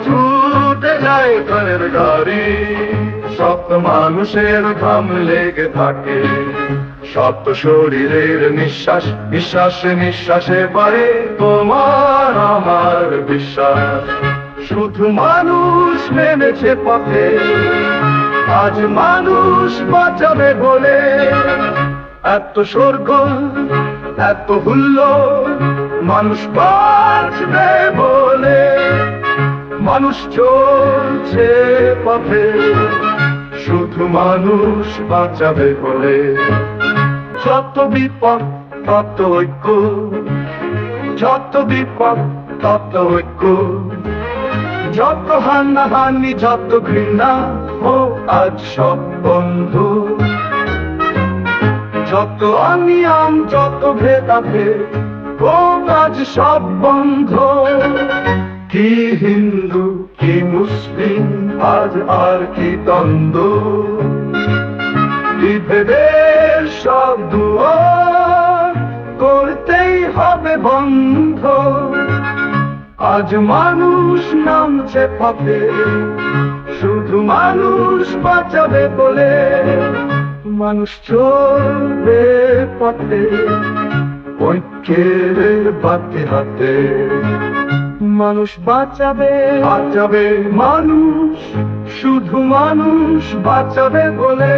ছুটে যায় প্রাণের গাড়ি, শত মানুষের ঘাম লেগে থাকে, শত শরীরের নিঃশ্বাস নিঃশ্বাসে নিঃশ্বাসে পারে তোমার আমার বিশ্বাস। শুধু মানুষ নেমেছে পথে, আজ মানুষ বাঁচাবে বলে, এত স্বর্গ এত হুল্লোড়, মানুষ বাঁচবে বলে, মানুষ চলছে পথে, শুধু মানুষ বাঁচাবে বলে। যত বিপদ তত ঐক্য, যত বিপদ তত ঐক্য, যত হানাহানি যত ঘৃণা হোক আজ সব বন্ধু, যত অনিয়ম যত ভেদাভেদ হোক আজ সব বন্ধ। কি হিন্দু কি মুসলিম আজ আর কি দ্বন্দ্ব, বিভেদের সব দুয়ার করতেই হবে বন্ধ। আজ মানুষ নামছে পথে, শুধু মানুষ বাঁচাবে বলে, মানুষ চলবে পথে ঐক্যের বাতে হাতে। মানুষ বাঁচাবে বাঁচাবে মানুষ, শুধু মানুষ বাঁচাবে বলে।